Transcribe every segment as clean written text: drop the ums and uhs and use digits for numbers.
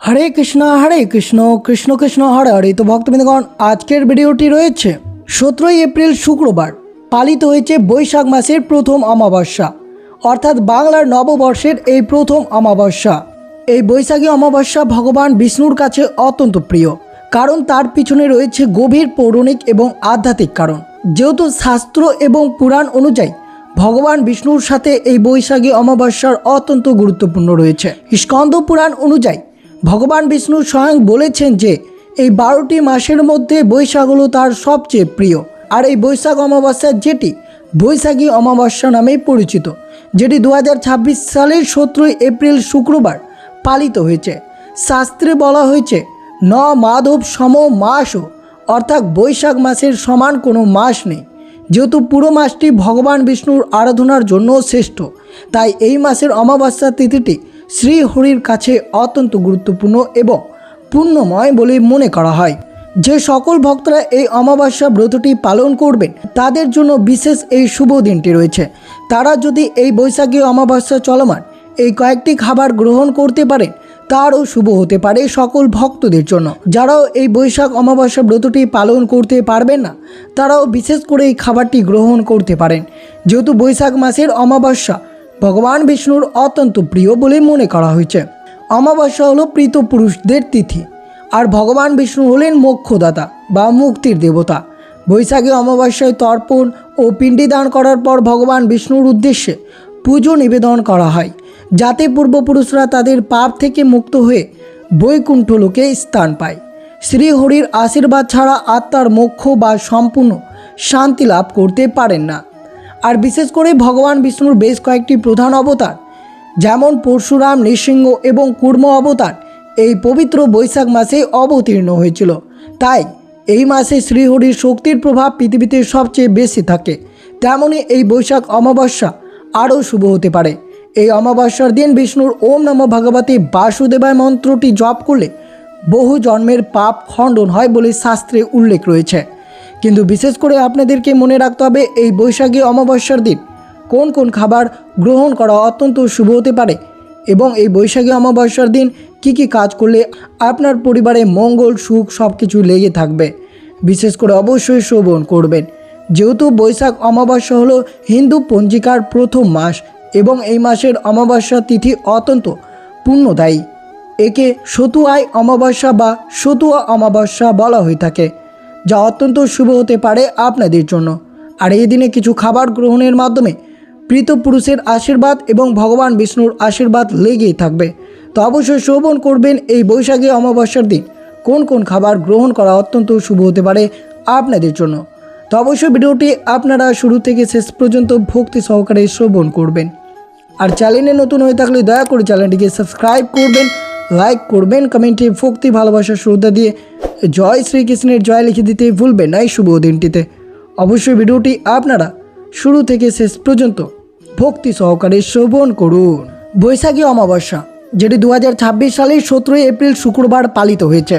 হরে কৃষ্ণ কৃষ্ণ কৃষ্ণ হরে হরে। তো ভক্তবৃন্দগণ, আজকের ভিডিওটি রয়েছে 17 এপ্রিল শুক্রবার পালিত হয়েছে বৈশাখ মাসের প্রথম অমাবস্যা, অর্থাৎ বাংলার নববর্ষের এই প্রথম অমাবস্যা। এই বৈশাখী অমাবস্যা ভগবান বিষ্ণুর কাছে অত্যন্ত প্রিয়, কারণ তার পিছনে রয়েছে গভীর পৌরাণিক এবং আধ্যাত্মিক কারণ। যেহেতু শাস্ত্র এবং পুরাণ অনুযায়ী ভগবান বিষ্ণুর সাথে এই বৈশাখী অমাবস্যার অত্যন্ত গুরুত্বপূর্ণ রয়েছে। স্কন্দ পুরাণ অনুযায়ী ভগবান বিষ্ণু স্বয়ং বলেছেন যে এই 12টি মাসের মধ্যে বৈশাখ হলো তার সবচেয়ে প্রিয়। আর এই বৈশাখ অমাবস্যা, যেটি বৈশাখী অমাবস্যা নামে পরিচিত, যেটি 2026 সালের 17 এপ্রিল শুক্রবার পালিত হয়েছে। শাস্ত্রে বলা হয়েছে ন মাধব সম মাসও, অর্থাৎ বৈশাখ মাসের সমান কোনো মাস নেই। যেহেতু পুরো মাসটি ভগবান বিষ্ণুর আরাধনার জন্য শ্রেষ্ঠ, তাই এই মাসের অমাবস্যা তিথিটি শ্রীহরির কাছে অত্যন্ত গুরুত্বপূর্ণ এবং পুণ্যময় বলে মনে করা হয়। যে সকল ভক্তরা এই অমাবস্যা ব্রতটি পালন করবেন তাদের জন্য বিশেষ এই শুভ দিনটি রয়েছে। তারা যদি এই বৈশাখী অমাবস্যা চলমান এই কয়েকটি খাবার গ্রহণ করতে পারেন, তারও শুভ হতে পারে সকল ভক্তদের জন্য। যারাও এই বৈশাখ অমাবস্যা ব্রতটি পালন করতে পারবেন না, তারাও বিশেষ করে এই খাবারটি গ্রহণ করতে পারেন। যেহেতু বৈশাখ মাসের অমাবস্যা ভগবান বিষ্ণুর অত্যন্ত প্রিয় বলে মনে করা হয়েছে। অমাবস্যা হলো প্রীত পুরুষদের তিথি, আর ভগবান বিষ্ণু হলেন মোক্ষদাতা বা মুক্তির দেবতা। বৈশাখী অমাবস্যায় তর্পণ ও পিণ্ডি দান করার পর ভগবান বিষ্ণুর উদ্দেশ্যে পুজো নিবেদন করা হয়, যাতে পূর্বপুরুষরা তাদের পাপ থেকে মুক্ত হয়ে বৈকুণ্ঠ লোকে স্থান পায়। শ্রীহরির আশীর্বাদ ছাড়া আত্মার মোক্ষ বা সম্পূর্ণ শান্তি লাভ করতে পারেন না। আর বিশেষ করে ভগবান বিষ্ণুর বেশ কয়েকটি প্রধান অবতার, যেমন পরশুরাম, নৃসিংহ এবং কুর্ম অবতার এই পবিত্র বৈশাখ মাসে অবতীর্ণ হয়েছিল। তাই এই মাসে শ্রীহরির শক্তির প্রভাব পৃথিবীতে সবচেয়ে বেশি থাকে। তেমনই এই বৈশাখ অমাবস্যা আরও শুভ হতে পারে। এই অমাবস্যার দিন বিষ্ণুর ওম নমঃ ভগবতে বাসুদেবায় মন্ত্রটি জপ করলে বহু জন্মের পাপ খণ্ডন হয় বলে শাস্ত্রে উল্লেখ রয়েছে। কিন্তু বিশেষ করে আপনাদেরকে মনে রাখতে হবে এই বৈশাখী অমাবস্যার দিন কোন কোন খাবার গ্রহণ করা অত্যন্ত শুভ হতে পারে, এবং এই বৈশাখী অমাবস্যার দিন কি কি কাজ করলে আপনার পরিবারে মঙ্গল সুখ সব কিছু লেগে থাকবে। বিশেষ করে অবশ্যই শ্রবণ করবেন। যেহেতু বৈশাখ অমাবস্যা হলো হিন্দু পঞ্জিকার প্রথম মাস এবং এই মাসের অমাবস্যা তিথি অত্যন্ত পুণ্যদায়ী। একে সতুয়ায় অমাবস্যা বা সতুয়া অমাবস্যা বলা হয়ে থাকে, যা অত্যন্ত শুভ হতে পারে আপনাদের জন্য। আর এই দিনে কিছু খাবার গ্রহণের মাধ্যমে প্রীত পুরুষের আশীর্বাদ এবং ভগবান বিষ্ণুর আশীর্বাদ লেগেই থাকবে। তো অবশ্যই শ্রবণ করবেন এই বৈশাখী অমাবস্যার দিন কোন কোন খাবার গ্রহণ করা অত্যন্ত শুভ হতে পারে আপনাদের জন্য। তো অবশ্যই ভিডিওটি আপনারা শুরু থেকে শেষ পর্যন্ত ভক্তি সহকারে শ্রবণ করবেন। আর চ্যানেলে নতুন হয়ে থাকলে দয়া করে চ্যানেলটিকে সাবস্ক্রাইব করবেন, লাইক করবেন, কমেন্টে ভক্তি ভালোবাসা শ্রদ্ধা দিয়ে জয় শ্রীকৃষ্ণের জয় লিখে দিতে ভুলবেন না এই শুভ দিনটিতে। অবশ্যই ভিডিওটি আপনারা শুরু থেকে শেষ পর্যন্ত ভক্তি সহকারে শ্রবণ করুন। বৈশাখী অমাবস্যা, যেটি 2026 সালের 17 এপ্রিল শুক্রবার পালিত হয়েছে।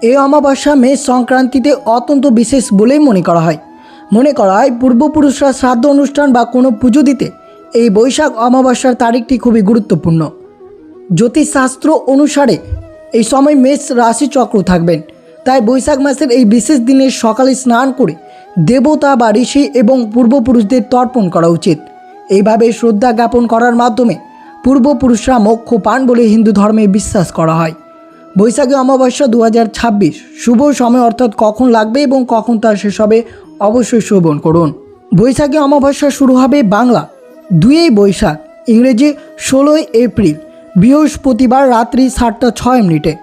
এই অমাবস্যা মেষ সংক্রান্তিতে অত্যন্ত বিশেষ বলেই মনে করা হয়। পূর্বপুরুষরা শ্রাদ্ধ অনুষ্ঠান বা কোনো পুজো দিতে এই বৈশাখ অমাবস্যার তারিখটি খুবই গুরুত্বপূর্ণ। জ্যোতিষশাস্ত্র অনুসারে এই সময় মেষ রাশি চক্র থাকবেন, তাই বৈশাখ মাসের এই বিশেষ দিনে সকালে স্নান করে দেবতা বা ঋষি এবং পূর্বপুরুষদের তর্পণ করা উচিত। এইভাবে শ্রদ্ধা জ্ঞাপন করার মাধ্যমে পূর্বপুরুষরা মোক্ষ পান বলে হিন্দু ধর্মে বিশ্বাস করা হয়। বৈশাখী অমাবস্যা 2026 শুভ সময়, অর্থাৎ কখন লাগবে এবং কখন তা শেষ হবে অবশ্যই শ্রবণ করুন। বৈশাখী অমাবস্যা শুরু হবে বাংলা 2 বৈশাখ, ইংরেজি 16 এপ্রিল বৃহস্পতিবার রাত্রি 7:06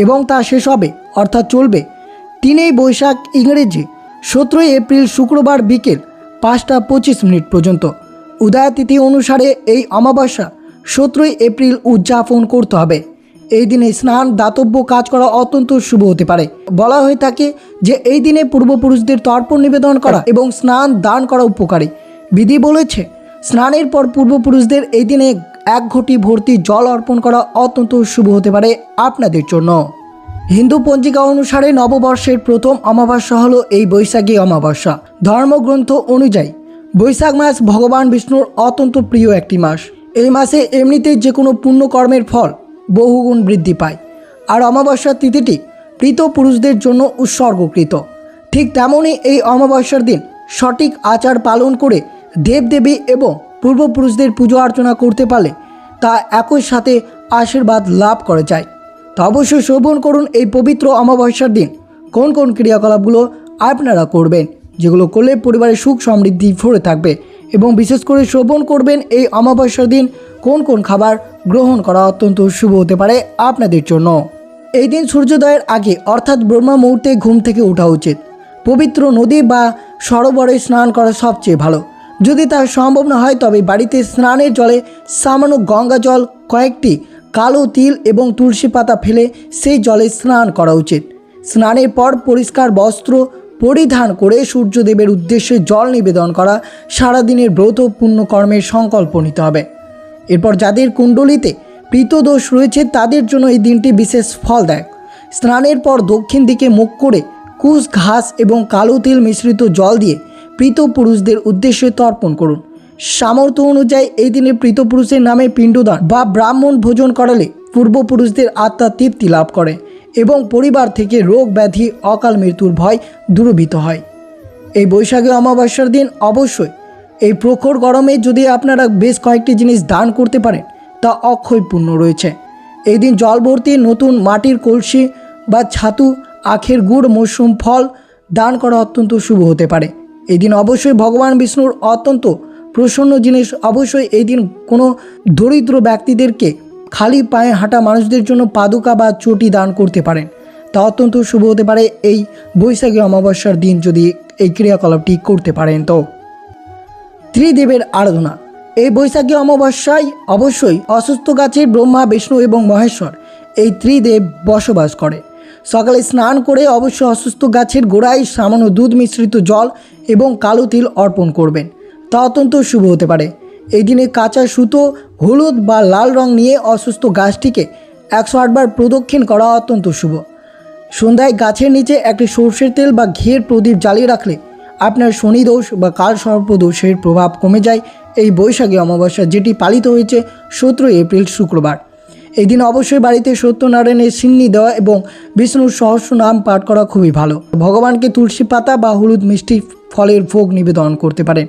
এবং তা শেষ হবে অর্থাৎ চলবে 3 বৈশাখ, ইংরেজি 17 এপ্রিল শুক্রবার বিকেল 5:25 পর্যন্ত। উদয়াতিথি অনুসারে এই অমাবস্যা 17 এপ্রিল উদযাপন করতে হবে। এই দিনে স্নান, দাতব্য কাজ করা অত্যন্ত শুভ হতে পারে। বলা হয়ে থাকে যে এই দিনে পূর্বপুরুষদের তর্পণ নিবেদন করা এবং স্নান দান করা উপকারী। বিধি বলেছে স্নানের পর পূর্বপুরুষদের এই দিনে 1 ঘটি ভর্তি জল অর্পণ করা অত্যন্ত শুভ হতে পারে আপনাদের জন্য। হিন্দু পঞ্জিকা অনুসারে নববর্ষের প্রথম অমাবস্যা হলো এই বৈশাখী অমাবস্যা। ধর্মগ্রন্থ অনুযায়ী বৈশাখ মাস ভগবান বিষ্ণুর অত্যন্ত প্রিয় একটি মাস। এই মাসে এমনিতেই যে কোনো পুণ্যকর্মের ফল বহুগুণ বৃদ্ধি পায়। আর অমাবস্যার তিথিটি মৃত পুরুষদের জন্য উৎসর্গকৃত। ঠিক তেমনই এই অমাবস্যার দিন সঠিক আচার পালন করে দেবদেবী এবং পূর্বপুরুষদের পুজো অর্চনা করতে পারলে তা একই সাথে আশীর্বাদ লাভ করা যায়। তো অবশ্যই শ্রবণ করুন এই পবিত্র অমাবস্যার দিন কোন কোন ক্রিয়াকলাপগুলো আপনারা করবেন, যেগুলো করলে পরিবারের সুখ সমৃদ্ধি ভরে থাকবে। এবং বিশেষ করে শ্রবণ করবেন এই অমাবস্যার দিন কোন কোন খাবার গ্রহণ করা অত্যন্ত শুভ হতে পারে আপনাদের জন্য। এই দিন সূর্যোদয়ের আগে অর্থাৎ ব্রহ্মা মুহূর্তে ঘুম থেকে ওঠা উচিত। পবিত্র নদী বা সরোবরে স্নান করা সবচেয়ে ভালো। যদি তা সম্ভব না হয় তবে বাড়িতে স্নানের জলে সামান্য গঙ্গা জল, কয়েকটি কালো তিল এবং তুলসী পাতা ফেলে সেই জলে স্নান করা উচিত। স্নানের পর পরিষ্কার বস্ত্র পরিধান করে সূর্যদেবের উদ্দেশ্যে জল নিবেদন করা সারাদিনের ব্রত পুণ্যকর্মের সংকল্প নিতে হবে। এরপর যাদের কুণ্ডলিতে পিতদোষ রয়েছে তাদের জন্য এই দিনটি বিশেষ ফলদায়ক। স্নানের পর দক্ষিণ দিকে মুখ করে কুশ ঘাস এবং কালো তিল মিশ্রিত জল দিয়ে মৃত পুরুষদের উদ্দেশ্যে তর্পণ করুন। সামর্থ্য অনুযায়ী এই দিনে মৃত পুরুষের নামে পিণ্ডদান বা ব্রাহ্মণ ভোজন করালে পূর্বপুরুষদের আত্মা তৃপ্তি লাভ করে এবং পরিবার থেকে রোগ ব্যাধি অকাল মৃত্যুর ভয় দূরীভূত হয়। এই বৈশাখী অমাবস্যার দিন অবশ্যই এই প্রখর গরমে যদি আপনারা বেশ কয়েকটি জিনিস দান করতে পারেন তা অক্ষয় পুণ্য রয়েছে। এই দিন জল ভর্তি নতুন মাটির কলসি বা ছাতু, আখের গুড়, মৌসুম ফল দান করা অত্যন্ত শুভ হতে পারে। এই দিন অবশ্যই ভগবান বিষ্ণুর অত্যন্ত প্রসন্ন জিনিস অবশ্যই এই দিন কোনো দরিদ্র ব্যক্তিদেরকে খালি পায়ে হাঁটা মানুষদের জন্য পাদুকা বা চটি দান করতে পারেন, তা অত্যন্ত শুভ হতে পারে এই বৈশাখী অমাবস্যার দিন যদি এই ক্রিয়াকলাপটি করতে পারেন। তো ত্রিদেবের আরাধনা এই বৈশাখী অমাবস্যায় অবশ্যই অসুস্থ গাছে ব্রহ্মা, বিষ্ণু এবং মহেশ্বর এই ত্রিদেব বসবাস করে। সকালে স্নান করে অবশ্যই অসুস্থ গাছের গোড়ায় সামান্য দুধ মিশ্রিত জল এবং কালো তিল অর্পণ করবেন, তা অত্যন্ত শুভ হতে পারে। এই দিনে কাঁচা সুতো, হলুদ বা লাল রং নিয়ে অসুস্থ গাছটিকে 108 বার প্রদক্ষিণ করা অত্যন্ত শুভ। সন্ধ্যায় গাছের নিচে একটি সর্ষের তেল বা ঘিয়ের প্রদীপ জ্বালিয়ে রাখলে আপনার শনিদোষ বা কালসর্পদোষের প্রভাব কমে যায়। এই বৈশাখী অমাবস্যা যেটি পালিত হয়েছে 17 এপ্রিল শুক্রবার। এই দিন অবশ্যই বাড়িতে সত্যনারায়ণের সিন্নি দেওয়া এবং বিষ্ণুর সহস্র নাম পাঠ করা খুবই ভালো। ভগবানকে তুলসী পাতা বা হলুদ মিষ্টি ফলের ভোগ নিবেদন করতে পারেন।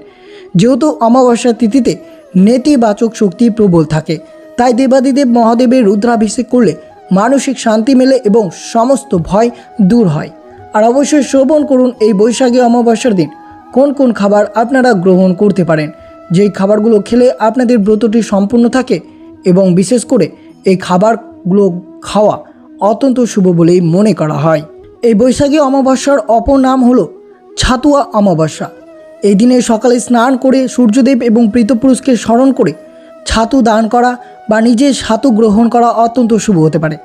যেহেতু অমাবস্যা তিথিতে নেতিবাচক শক্তি প্রবল থাকে, তাই দেবাদিদেব মহাদেবের রুদ্রাভিষেক করলে মানসিক শান্তি মেলে এবং সমস্ত ভয় দূর হয়। আর অবশ্যই শ্রবণ করুন এই বৈশাখী অমাবস্যার দিন কোন কোন খাবার আপনারা গ্রহণ করতে পারেন, যেই খাবারগুলো খেলে আপনাদের ব্রতটি সম্পূর্ণ থাকে এবং বিশেষ করে এই খাবারগুলো খাওয়া অত্যন্ত শুভ বলেই মনে করা হয়। এই বৈশাখী অমাবস্যার অপর নাম হলো ছাতুয়া অমাবস্যা। এই দিনে সকালে স্নান করে সূর্যদেব এবং পৃতপুরুষকে স্মরণ করে ছাতু দান করা বা নিজে ছাতু গ্রহণ করা অত্যন্ত শুভ হতে পারে।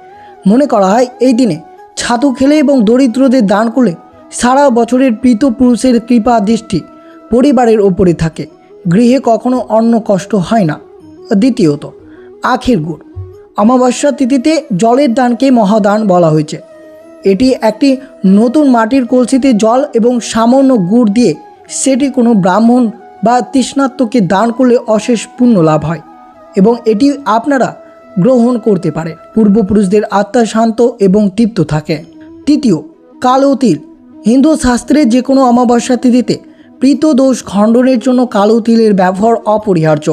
মনে করা হয় এই দিনে ছাতু খেলে এবং দরিদ্রদের দান করলে সারা বছরের পৃতপুরুষের কৃপা দৃষ্টি পরিবারের ওপরে থাকে, গৃহে কখনো অন্ন কষ্ট হয় না। দ্বিতীয়ত, আখের গুড়। অমাবস্যা তিথিতে জলের দানকে মহাদান বলা হয়েছে। এটি একটি নতুন মাটির কলসিতে জল এবং সামান্য গুড় দিয়ে সেটি কোনো ব্রাহ্মণ বা তৃষ্ণার্তকে দান করলে অশেষ পুণ্য লাভ হয় এবং এটি আপনারা গ্রহণ করতে পারেন। পূর্বপুরুষদের আত্মা শান্ত এবং তৃপ্ত থাকে। তৃতীয়, কালো তিল। হিন্দু শাস্ত্রে যে কোনো অমাবস্যা তিথিতে পিতদোষ খণ্ডনের জন্য কালো তিলের ব্যবহার অপরিহার্য।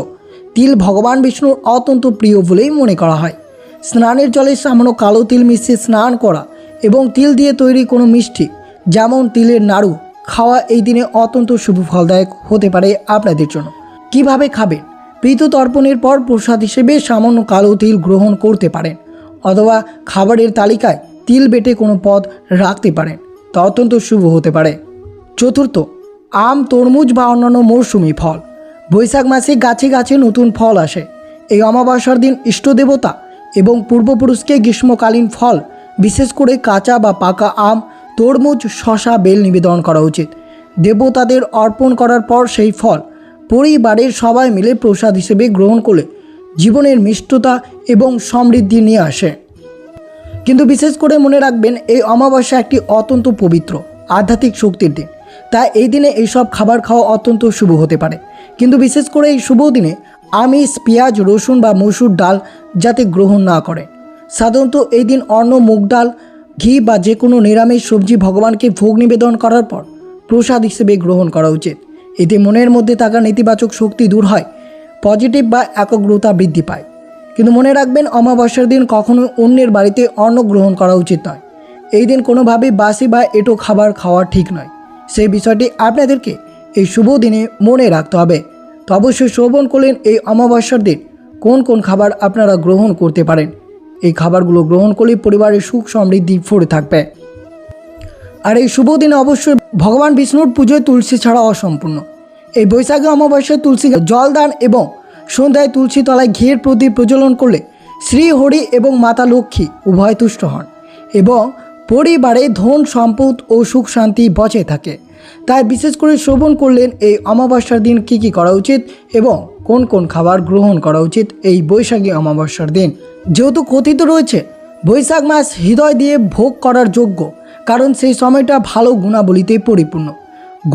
তিল ভগবান বিষ্ণুর অত্যন্ত প্রিয় বলেই মনে করা হয়। স্নানের জলে সামান্য কালো তিল মিশিয়ে স্নান করা এবং তিল দিয়ে তৈরি কোনো মিষ্টি যেমন তিলের নাড়ু খাওয়া এই দিনে অত্যন্ত শুভ ফলদায়ক হতে পারে আপনাদের জন্য। কিভাবে খাবেন? পিতৃ তর্পণের পর প্রসাদ হিসেবে সামান্য কালো তিল গ্রহণ করতে পারেন অথবা খাবারের তালিকায় তিল বেটে কোনো পদ রাখতে পারেন, তা অত্যন্ত শুভ হতে পারে। চতুর্থ, আম, তরমুজ বা অন্যান্য মৌসুমি ফল। বৈশাখ মাসে গাছে গাছে নতুন ফল আসে। এই অমাবস্যার দিন ইষ্টদেবতা এবং পূর্বপুরুষকে গ্রীষ্মকালীন ফল বিশেষ করে কাঁচা বা পাকা আম, তরমুজ, শশা, বেল নিবেদন করা উচিত। দেবতাদের অর্পণ করার পর সেই ফল পরিবারের সবাই মিলে প্রসাদ হিসেবে গ্রহণ করলে জীবনের মিষ্টতা এবং সমৃদ্ধি নিয়ে আসে। কিন্তু বিশেষ করে মনে রাখবেন এই অমাবস্যা একটি অত্যন্ত পবিত্র আধ্যাত্মিক শক্তির দিন, তাই এই দিনে এইসব খাবার খাওয়া অত্যন্ত শুভ হতে পারে। কিন্তু বিশেষ করে এই শুভ দিনে আমিষ, পেঁয়াজ, রসুন বা মসুর ডাল যাতে গ্রহণ না করেন। সাধারণত এই দিন অন্ন, মুগ ডাল, ঘি বা যে কোনো নিরামিষ সবজি ভগবানকে ভোগ নিবেদন করার পর প্রসাদ হিসেবে গ্রহণ করা উচিত। এতে মনের মধ্যে থাকা নেতিবাচক শক্তি দূর হয়, পজিটিভ বা একাগ্রতা বৃদ্ধি পায়। কিন্তু মনে রাখবেন, অমাবস্যার দিন কখনো অন্যের বাড়িতে অন্ন গ্রহণ করা উচিত নয়। এই দিন কোনোভাবেই বাসি বা এঁটো খাবার খাওয়া ঠিক নয়। সেই বিষয়টি আপনাদেরকে এই শুভ দিনে মনে রাখতে হবে। তো অবশ্যই শ্রবণ করলেন এই অমাবস্যার দিন কোন কোন খাবার আপনারা গ্রহণ করতে পারেন। এই খাবারগুলো গ্রহণ করলে পরিবারের সুখ সমৃদ্ধি ভরে থাকবে। আর এই শুভ দিনে অবশ্যই ভগবান বিষ্ণুর পুজোয় তুলসী ছাড়া অসম্পূর্ণ। এই বৈশাখী অমাবস্যায় তুলসী জলদান এবং সন্ধ্যায় তুলসী তলায় ঘিয়ের প্রদীপ প্রজ্বলন করলে শ্রী হরি এবং মাতা লক্ষ্মী উভয় তুষ্ট হন এবং পরিবারে ধন সম্পদ ও সুখ শান্তি বজায় থাকে। তাই বিশেষ করে শ্রবণ করলেন এই অমাবস্যার দিন কী কী করা উচিত এবং কোন কোন খাবার গ্রহণ করা উচিত এই বৈশাখী অমাবস্যার দিন। যেহেতু কথিত রয়েছে বৈশাখ মাস হৃদয় দিয়ে ভোগ করার যোগ্য, কারণ সেই সময়টা ভালো গুণাবলীতে পরিপূর্ণ।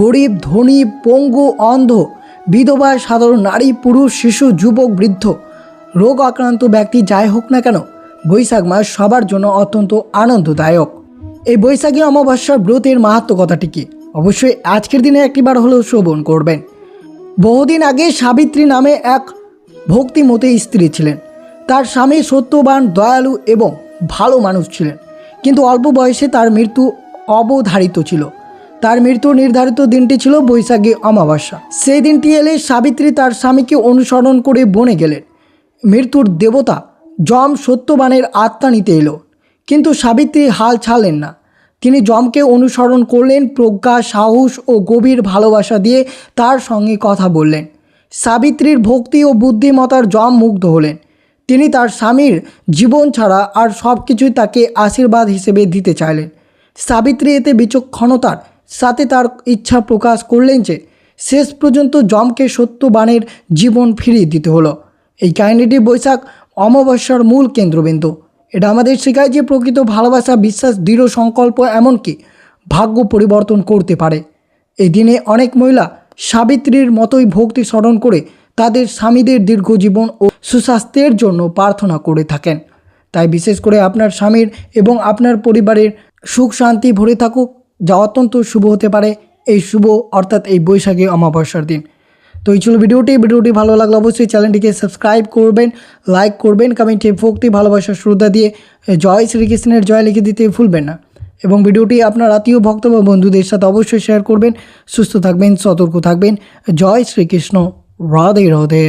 গরিব, ধনী, পঙ্গু, অন্ধ, বিধবা, সাধারণ নারী, পুরুষ, শিশু, যুবক, বৃদ্ধ, রোগ আক্রান্ত ব্যক্তি যাই হোক না কেন, বৈশাখ মাস সবার জন্য অত্যন্ত আনন্দদায়ক। এই বৈশাখী অমাবস্যার ব্রতের মাহাত্ম্য কথাটি কি, অবশ্যই আজকের দিনে একটিবার হলেও শ্রবণ করবেন। বহুদিন আগে সাবিত্রী নামে এক ভক্তিমতী স্ত্রী ছিলেন। তার স্বামী সত্যবান, দয়ালু এবং ভালো মানুষ ছিলেন, কিন্তু অল্প বয়সে তার মৃত্যু অবধারিত ছিল। তার মৃত্যুর নির্ধারিত দিনটি ছিল বৈশাখী অমাবস্যা। সেই দিনটি এলে সাবিত্রী তার স্বামীকে অনুসরণ করে বনে গেলেন। মৃত্যুর দেবতা যম সত্যবানের আত্মা নিতে এলো, কিন্তু সাবিত্রী হাল ছাড়লেন না। তিনি যমকে অনুসরণ করলেন, প্রজ্ঞা, সাহস ও গভীর ভালোবাসা দিয়ে তার সঙ্গে কথা বললেন। সাবিত্রীর ভক্তি ও বুদ্ধিমত্তার যম মুগ্ধ হলেন। তিনি তার স্বামীর জীবন ছাড়া আর সব কিছুই তাকে আশীর্বাদ হিসেবে দিতে চাইলেন। সাবিত্রী এতে বিচক্ষণতার সাথে তার ইচ্ছা প্রকাশ করলেন যে শেষ পর্যন্ত যমকে সত্যবানের জীবন ফিরিয়ে দিতে হলো। এই কাহিনীটি বৈশাখ অমাবস্যার মূল কেন্দ্রবিন্দু। এটা আমাদের শেখায় যে প্রকৃত ভালোবাসা, বিশ্বাস, দৃঢ় সংকল্প এমনকি ভাগ্য পরিবর্তন করতে পারে। এই দিনে অনেক মহিলা সাবিত্রীর মতোই ভক্তি স্মরণ করে তাদের স্বামীদের দীর্ঘ জীবন ও সুস্বাস্থ্যের জন্য প্রার্থনা করে থাকেন। তাই বিশেষ করে আপনার স্বামীর এবং আপনার পরিবারের সুখ শান্তি ভরে থাকুক, যা অত্যন্ত শুভ হতে পারে এই শুভ অর্থাৎ এই বৈশাখী অমাবস্যার দিন। তো এই ছিল ভিডিওটি ভালো লাগলে অবশ্যই চ্যানেলটিকে সাবস্ক্রাইব করবেন, লাইক করবেন, কমেন্টে ভক্তি, ভালোবাসা, শ্রদ্ধা দিয়ে জয় শ্রীকৃষ্ণের জয় লিখে দিতে ভুলবেন না। এবং ভিডিওটি আপনার আত্মীয় ভক্ত বা বন্ধুদের সাথে অবশ্যই শেয়ার করবেন। সুস্থ থাকবেন, সতর্ক থাকবেন। জয় শ্রীকৃষ্ণ। রাধে রাধে।